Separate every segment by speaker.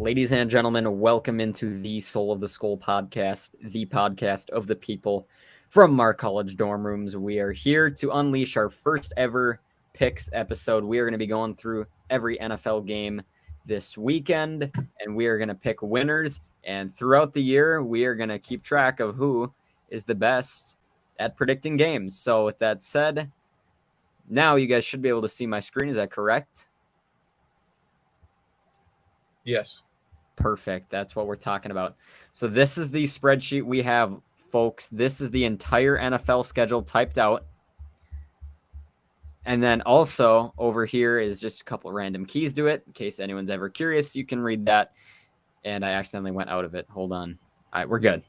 Speaker 1: Ladies and gentlemen, welcome into the Soul of the Skull podcast, the podcast of the people from our college dorm rooms. We are here to unleash our first ever picks episode. We are going to be going through every NFL game this weekend, and we are going to pick winners. And throughout the year, we are going to keep track of who is the best at predicting games. So with that said, now you guys should be able to see my screen. Is that correct?
Speaker 2: Yes.
Speaker 1: Perfect. That's what we're talking about. So this is the spreadsheet we have, folks. This is the entire NFL schedule typed out. And then also over here is just a couple of random keys to it. In case anyone's ever curious, you can read that. And I accidentally went out of it. Hold on. All right, we're good.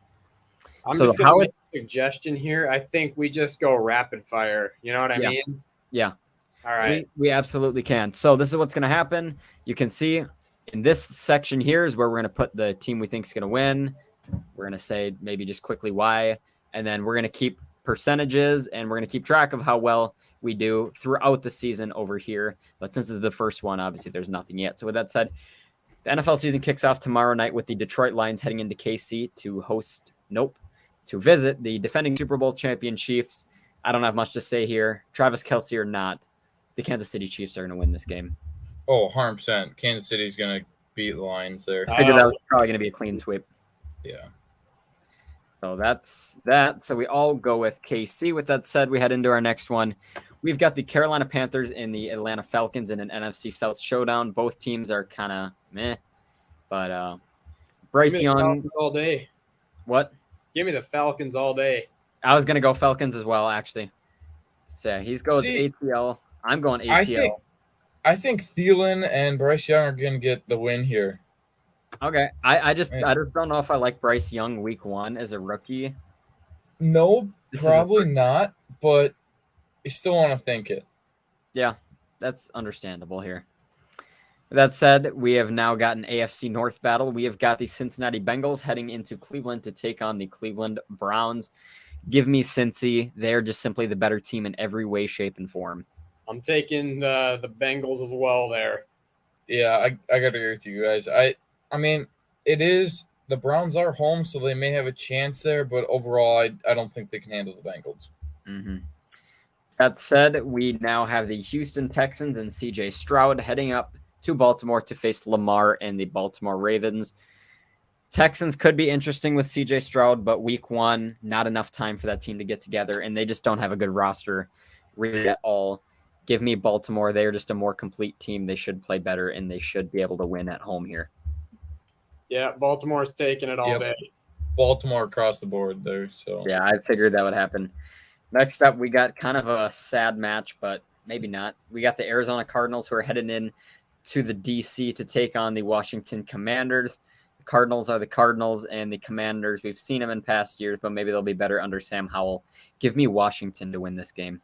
Speaker 3: I'm just going to make a suggestion here. I think we just go rapid fire. You know what I mean?
Speaker 1: Yeah.
Speaker 3: All right.
Speaker 1: We absolutely can. So this is what's going to happen. You can see in this section here is where we're going to put the team we think is going to win. We're going to say maybe just quickly why. And then we're going to keep percentages and we're going to keep track of how well we do throughout the season over here. But since this is the first one, obviously there's nothing yet. So with that said, the NFL season kicks off tomorrow night with the Detroit Lions heading into KC to visit the defending Super Bowl champion Chiefs. I don't have much to say here. Travis Kelce or not, the Kansas City Chiefs are going to win this game.
Speaker 2: Oh, 100%. Kansas City's going to beat the Lions there.
Speaker 1: I figured that was probably going to be a clean sweep.
Speaker 2: Yeah.
Speaker 1: So that's that. So we all go with KC. With that said, we head into our next one. We've got the Carolina Panthers and the Atlanta Falcons in an NFC South showdown. Both teams are kind of meh. But Bryce Young.
Speaker 3: Falcons all day.
Speaker 1: What?
Speaker 3: Give me the Falcons all day.
Speaker 1: I was going to go Falcons as well, actually. So yeah, he goes ATL. I'm going ATL.
Speaker 2: I think Thielen and Bryce Young are going to get the win here.
Speaker 1: Okay. I just don't know if I like Bryce Young week one as a rookie.
Speaker 2: No, probably not, but I still want to think it.
Speaker 1: Yeah, that's understandable here. With that said, we have now got an AFC North battle. We have got the Cincinnati Bengals heading into Cleveland to take on the Cleveland Browns. Give me Cincy. They're just simply the better team in every way, shape, and form.
Speaker 3: I'm taking the Bengals as well there.
Speaker 2: Yeah, I got to agree with you guys. I mean, it is – the Browns are home, so they may have a chance there, but overall, I don't think they can handle the Bengals.
Speaker 1: Mm-hmm. That said, we now have the Houston Texans and C.J. Stroud heading up to Baltimore to face Lamar and the Baltimore Ravens. Texans could be interesting with C.J. Stroud, but week one, not enough time for that team to get together, and they just don't have a good roster really at all. Give me Baltimore. They are just a more complete team. They should play better, and they should be able to win at home here.
Speaker 3: Yeah, Baltimore's taking it all day.
Speaker 2: Baltimore across the board there. So
Speaker 1: yeah, I figured that would happen. Next up, we got kind of a sad match, but maybe not. We got the Arizona Cardinals who are heading in to the D.C. to take on the Washington Commanders. The Cardinals are the Cardinals, and the Commanders, we've seen them in past years, but maybe they'll be better under Sam Howell. Give me Washington to win this game.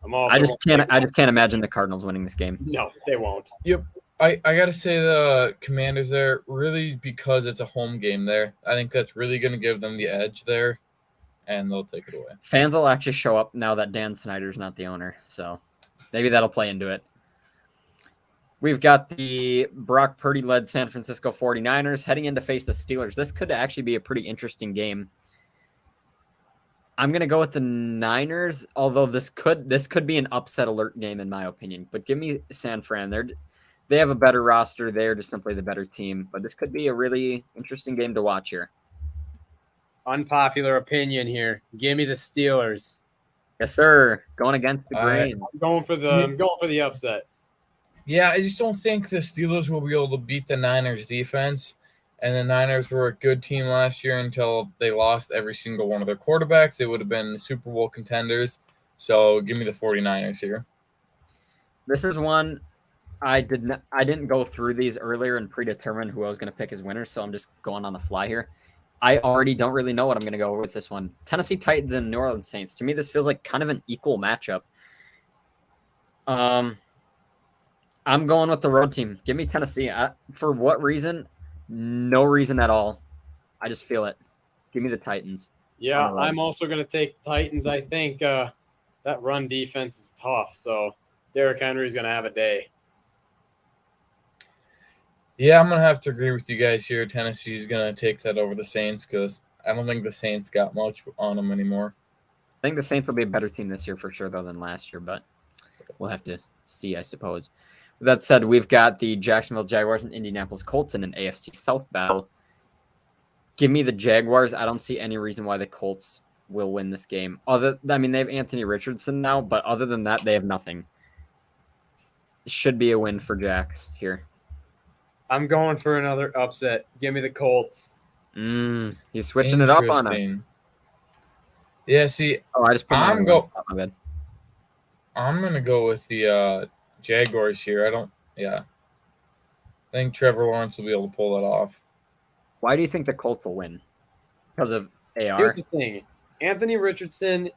Speaker 1: I just can't imagine the Cardinals winning this game.
Speaker 3: No, they won't.
Speaker 2: Yep. I got to say the Commanders there, really because it's a home game there. I think that's really going to give them the edge there, and they'll take it away.
Speaker 1: Fans will actually show up now that Dan Snyder's not the owner, so maybe that'll play into it. We've got the Brock Purdy-led San Francisco 49ers heading in to face the Steelers. This could actually be a pretty interesting game. I'm going to go with the Niners, although this could be an upset alert game in my opinion. But give me San Fran. They have a better roster. They're just simply the better team. But this could be a really interesting game to watch here.
Speaker 3: Unpopular opinion here. Give me the Steelers.
Speaker 1: Yes, sir. Going against the grain.
Speaker 3: I'm going for the upset.
Speaker 2: Yeah, I just don't think the Steelers will be able to beat the Niners defense. And the Niners were a good team last year until they lost every single one of their quarterbacks. They would have been Super Bowl contenders. So give me the 49ers here.
Speaker 1: This is one I didn't go through these earlier and predetermine who I was going to pick as winners, so I'm just going on the fly here. I already don't really know what I'm going to go with this one. Tennessee Titans and New Orleans Saints. To me, this feels like kind of an equal matchup. I'm going with the road team. Give me Tennessee. For what reason? No reason at all. I just feel it. Give me the Titans.
Speaker 3: Yeah, I'm also going to take the Titans. I think that run defense is tough, so Derrick Henry's going to have a day.
Speaker 2: Yeah, I'm gonna have to agree with you guys here. Tennessee's gonna take that over the Saints because I don't think the Saints got much on them anymore.
Speaker 1: I think the Saints will be a better team this year for sure, though, than last year, but we'll have to see, I suppose. With that said, we've got the Jacksonville Jaguars and Indianapolis Colts in an AFC South battle. Give me the Jaguars. I don't see any reason why the Colts will win this game. They have Anthony Richardson now, but other than that, they have nothing. It should be a win for Jax here.
Speaker 3: I'm going for another upset. Give me the Colts.
Speaker 1: He's switching it up on us.
Speaker 2: Yeah, see,
Speaker 1: I just put
Speaker 2: I'm
Speaker 1: going
Speaker 2: to go with the Jaguars here. I think Trevor Lawrence will be able to pull that off.
Speaker 1: Why do you think the Colts will win? Because of AR?
Speaker 3: Here's the thing. Anthony Richardson,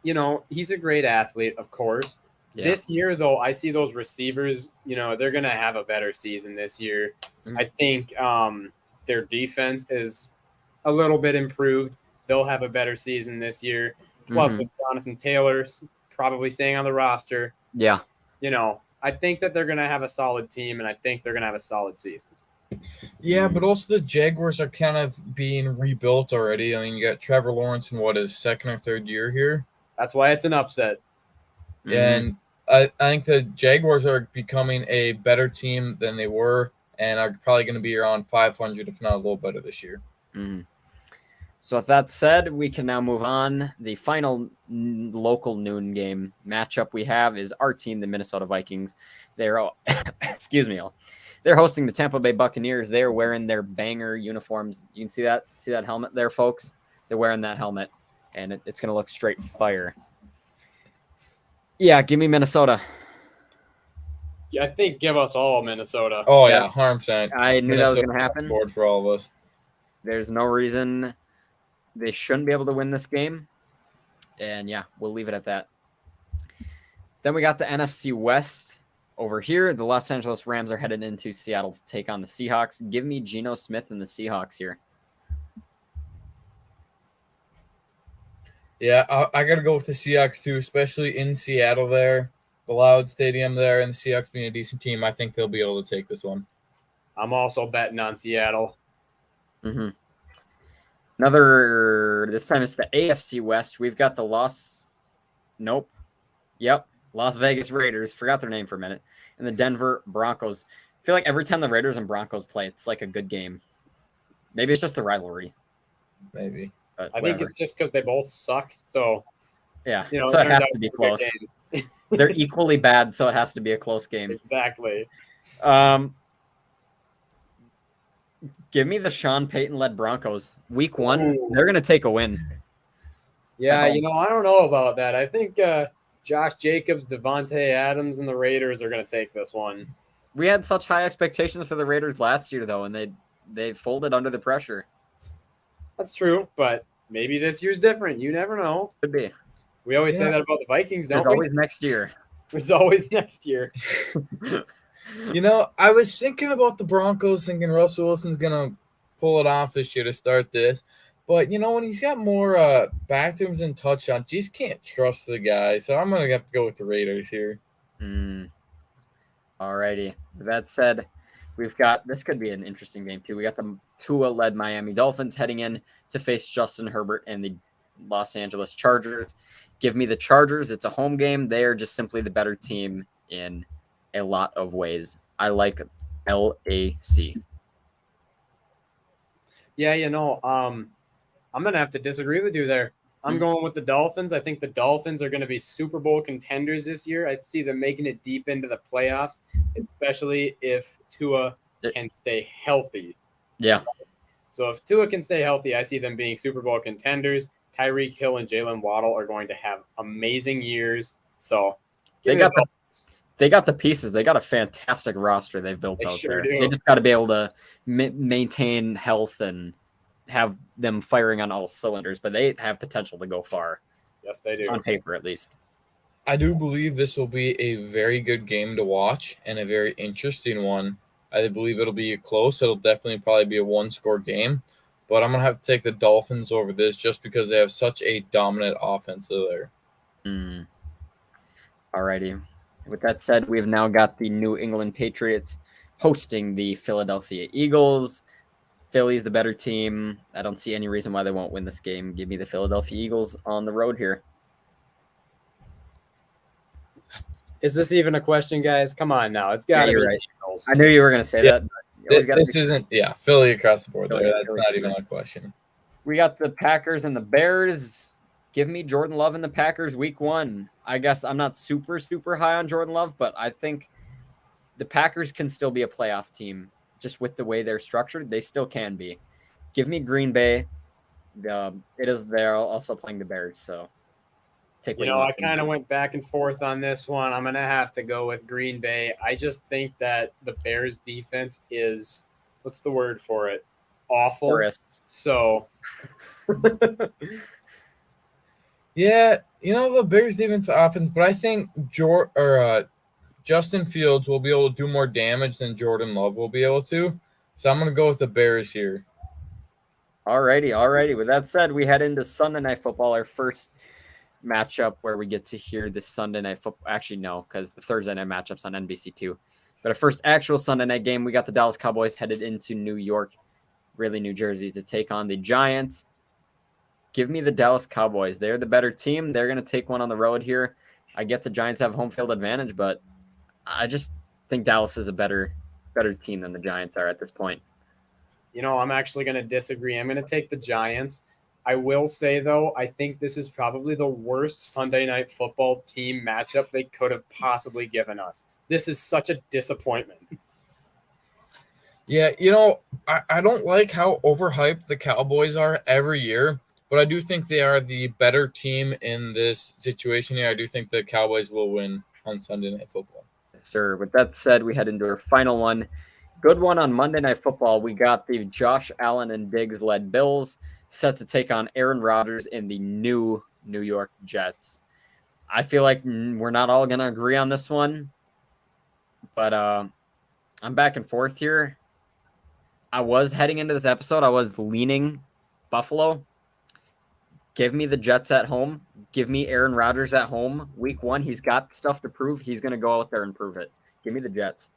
Speaker 3: he's a great athlete, of course. Yeah. This year, though, I see those receivers, they're going to have a better season this year. Mm-hmm. I think their defense is a little bit improved. They'll have a better season this year. Plus, with Jonathan Taylor probably staying on the roster.
Speaker 1: Yeah.
Speaker 3: I think that they're going to have a solid team, and I think they're going to have a solid season.
Speaker 2: Yeah, but also the Jaguars are kind of being rebuilt already. I mean, you got Trevor Lawrence in his second or third year here.
Speaker 3: That's why it's an upset.
Speaker 2: And I think the Jaguars are becoming a better team than they were and are probably going to be around 500, if not a little better this year.
Speaker 1: So with that said, we can now move on. The final local noon game matchup we have is our team, the Minnesota Vikings. They're They're hosting the Tampa Bay Buccaneers. They're wearing their banger uniforms. You can see that helmet there, folks. They're wearing that helmet, and it's going to look straight fire. Yeah, give me Minnesota.
Speaker 3: I think give us all Minnesota.
Speaker 2: Oh, yeah, 100%.
Speaker 1: I knew that was going to happen.
Speaker 2: Board for all of us.
Speaker 1: There's no reason they shouldn't be able to win this game. And, yeah, we'll leave it at that. Then we got the NFC West. Over here, the Los Angeles Rams are headed into Seattle to take on the Seahawks. Give me Geno Smith and the Seahawks here.
Speaker 2: Yeah, I got to go with the Seahawks too, especially in Seattle there. The loud stadium there, and the Seahawks being a decent team. I think they'll be able to take this one.
Speaker 3: I'm also betting on Seattle.
Speaker 1: This time it's the AFC West. We've got the Las Vegas Raiders, forgot their name for a minute, and the Denver Broncos. I feel like every time the Raiders and Broncos play, it's like a good game. Maybe it's just the rivalry.
Speaker 2: Maybe.
Speaker 1: But
Speaker 3: I think it's just because they both suck. So,
Speaker 1: yeah, so it has to be close. They're equally bad, so it has to be a close game.
Speaker 3: Exactly.
Speaker 1: Give me the Sean Payton-led Broncos. Week 1, they're going to take a win.
Speaker 3: Yeah, I don't know about that. I think Josh Jacobs, Devontae Adams, and the Raiders are going to take this one.
Speaker 1: We had such high expectations for the Raiders last year, though, and they folded under the pressure.
Speaker 3: That's true, but maybe this year's different. You never know.
Speaker 1: Could be.
Speaker 3: We always say that about the Vikings, don't we?
Speaker 1: There's always next year.
Speaker 3: There's always next year.
Speaker 2: I was thinking about the Broncos, thinking Russell Wilson's going to pull it off this year to start this. But, when he's got more bathrooms and touchdowns, you just can't trust the guy. So I'm going to have to go with the Raiders here.
Speaker 1: All righty. With that said, we've got – this could be an interesting game, too. We got the Tua-led Miami Dolphins heading in to face Justin Herbert and the Los Angeles Chargers. Give me the Chargers. It's a home game. They are just simply the better team in a lot of ways. I like LAC.
Speaker 3: Yeah, I'm going to have to disagree with you there. I'm going with the Dolphins. I think the Dolphins are going to be Super Bowl contenders this year. I see them making it deep into the playoffs, especially if Tua can stay healthy.
Speaker 1: Yeah.
Speaker 3: So if Tua can stay healthy, I see them being Super Bowl contenders. Tyreek Hill and Jalen Waddle are going to have amazing years. So
Speaker 1: they got the pieces. They got a fantastic roster they've built out there. They just got to be able to maintain health and have them firing on all cylinders, but they have potential to go far.
Speaker 3: Yes, they do.
Speaker 1: On paper, at least.
Speaker 2: I do believe this will be a very good game to watch and a very interesting one. I believe it'll be close. It'll definitely probably be a one-score game, but I'm going to have to take the Dolphins over this just because they have such a dominant offense there.
Speaker 1: All righty. With that said, we've now got the New England Patriots hosting the Philadelphia Eagles. Philly's the better team. I don't see any reason why they won't win this game. Give me the Philadelphia Eagles on the road here.
Speaker 3: Is this even a question, guys? Come on now. It's got to be
Speaker 1: right.
Speaker 3: Eagles.
Speaker 1: I knew you were going to say that.
Speaker 2: This isn't, Philly across the board
Speaker 1: Philly,
Speaker 2: there. That's
Speaker 1: Philly,
Speaker 2: not even a question.
Speaker 1: We got the Packers and the Bears. Give me Jordan Love and the Packers week 1. I guess I'm not super, super high on Jordan Love, but I think the Packers can still be a playoff team just with the way they're structured. They still can be. Give me Green Bay. They're also playing the Bears, so take what you want.
Speaker 3: I kind of went back and forth on this one. I'm going to have to go with Green Bay. I just think that the Bears defense is, what's the word for it? Awful.
Speaker 1: Forest.
Speaker 3: So,
Speaker 2: yeah, the Bears defense offense, but I think Justin Fields will be able to do more damage than Jordan Love will be able to. So I'm going to go with the Bears here.
Speaker 1: Alrighty. With that said, we head into Sunday Night Football, our first matchup where we get to hear the Sunday Night Football. Actually, no, because the Thursday night matchup's on NBC2. But our first actual Sunday night game, we got the Dallas Cowboys headed into New York, really New Jersey, to take on the Giants. Give me the Dallas Cowboys. They're the better team. They're going to take one on the road here. I get the Giants have home field advantage, but I just think Dallas is a better team than the Giants are at this point.
Speaker 3: I'm actually going to disagree. I'm going to take the Giants. I will say, though, I think this is probably the worst Sunday Night Football team matchup they could have possibly given us. This is such a disappointment.
Speaker 2: Yeah, I don't like how overhyped the Cowboys are every year, but I do think they are the better team in this situation here. I do think the Cowboys will win on Sunday Night Football.
Speaker 1: Yes, sir. With that said, we head into our final one. Good one on Monday Night Football. We got the Josh Allen and Diggs-led Bills set to take on Aaron Rodgers in the new New York Jets. I feel like we're not all going to agree on this one, but I'm back and forth here. I was heading into this episode, I was leaning Buffalo. Give me the Jets at home. Give me Aaron Rodgers at home. Week 1, he's got stuff to prove. He's going to go out there and prove it. Give me the Jets.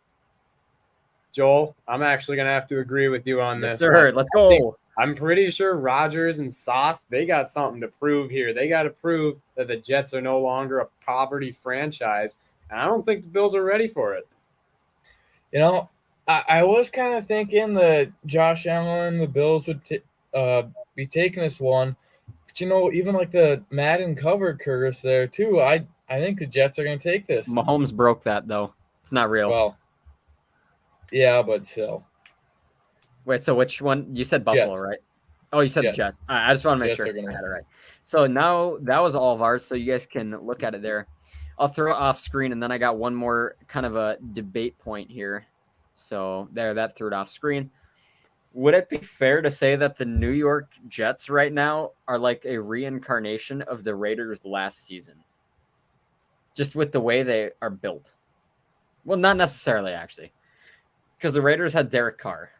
Speaker 3: Joel, I'm actually going to have to agree with you on this.
Speaker 1: Yes, sir. Let's go.
Speaker 3: I'm pretty sure Rodgers and Sauce, they got something to prove here. They got to prove that the Jets are no longer a poverty franchise, and I don't think the Bills are ready for it.
Speaker 2: I was kind of thinking that Josh Allen, the Bills would be taking this one. But, even like the Madden cover curse there, too, I think the Jets are going to take this.
Speaker 1: Mahomes broke that, though. It's not real.
Speaker 2: Well, yeah, but still.
Speaker 1: Wait, so which one? You said Buffalo,
Speaker 2: Jets.
Speaker 1: Right? Oh, you said
Speaker 2: Jets.
Speaker 1: the Jets. I just want to make
Speaker 2: Jets
Speaker 1: sure
Speaker 2: are
Speaker 1: I had it
Speaker 2: win.
Speaker 1: right. So now that was all of ours, so you guys can look at it there. I'll throw it off screen, and then I got one more kind of a debate point here. So there, that threw it off screen. Would it be fair to say that the New York Jets right now are like a reincarnation of the Raiders last season? Just with the way they are built. Well, not necessarily, actually. Because the Raiders had Derek Carr.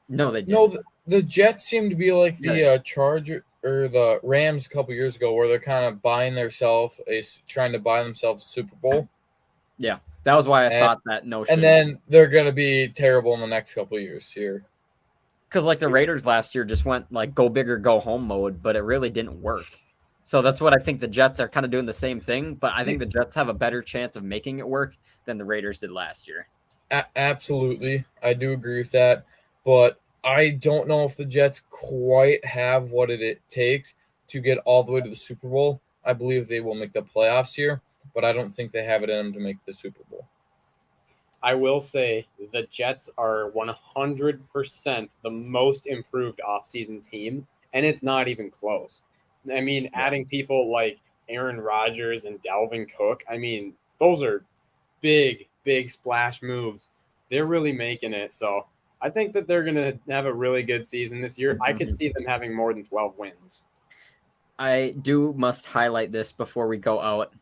Speaker 1: No, they didn't.
Speaker 2: No, the Jets seem to be like the Charger or the Rams a couple years ago, where they're kind of trying to buy themselves a Super Bowl.
Speaker 1: Yeah, that was why I thought that notion.
Speaker 2: And then they're going to be terrible in the next couple of years here.
Speaker 1: Because like the Raiders last year just went like go big or go home mode, but it really didn't work. So that's what I think the Jets are kind of doing the same thing, but I think the Jets have a better chance of making it work than the Raiders did last year.
Speaker 2: Absolutely. I do agree with that, but I don't know if the Jets quite have what it takes to get all the way to the Super Bowl. I believe they will make the playoffs here, but I don't think they have it in them to make the Super Bowl.
Speaker 3: I will say the Jets are 100% the most improved offseason team, and it's not even close. I mean, adding people like Aaron Rodgers and Dalvin Cook, I mean, those are big splash moves. They're really making it. So I think that they're going to have a really good season this year. I could see them having more than 12 wins.
Speaker 1: I must highlight this before we go out.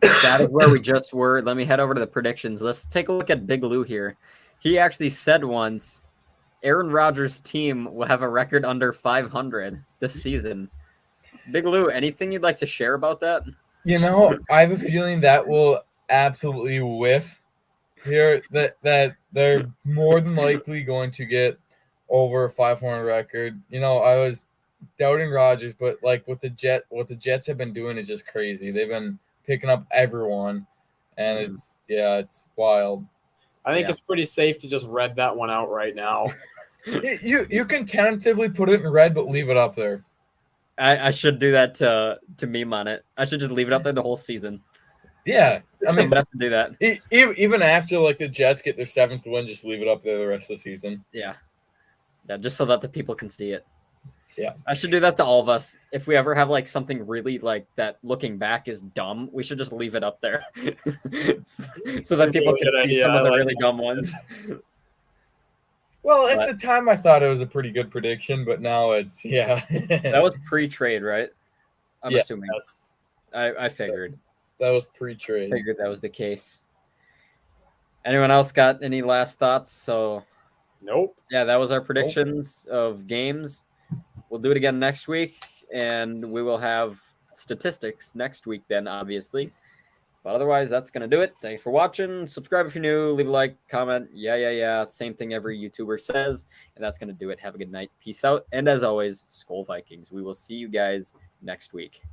Speaker 1: That is where we just were. Let me head over to the predictions. Let's take a look at Big Lou here. He actually said once, Aaron Rodgers' team will have a record under 500 this season. Big Lou, anything you'd like to share about that?
Speaker 2: I have a feeling that will absolutely whiff. here that they're more than likely going to get over a 500 record. I was doubting Rodgers, but like what the Jets have been doing is just crazy. They've been picking up everyone, and it's wild.
Speaker 3: I think it's pretty safe to just read that one out right now.
Speaker 2: You can tentatively put it in red, but leave it up there.
Speaker 1: I should do that to meme on it. I should just leave it up there the whole season.
Speaker 2: Yeah, I mean,
Speaker 1: I'm gonna have to do that.
Speaker 2: Even after like the Jets get their 7th win, just leave it up there the rest of the season.
Speaker 1: Yeah, just so that the people can see it.
Speaker 2: Yeah,
Speaker 1: I should do that to all of us. If we ever have like something really like that, looking back is dumb, we should just leave it up there, so that people can see some of the really dumb ones.
Speaker 2: Well, at the time, I thought it was a pretty good prediction, but now it's
Speaker 1: That was pre-trade, right? I'm assuming.
Speaker 3: Yes.
Speaker 1: I figured.
Speaker 2: That was pre-trade.
Speaker 1: Figured that was the case. Anyone else got any last thoughts? So,
Speaker 3: nope.
Speaker 1: Yeah, that was our predictions of games. We'll do it again next week, and we will have statistics next week then, obviously. But otherwise, that's going to do it. Thanks for watching. Subscribe if you're new. Leave a like, comment. Yeah. Same thing every YouTuber says. And that's going to do it. Have a good night. Peace out. And as always, SKOL Vikings. We will see you guys next week.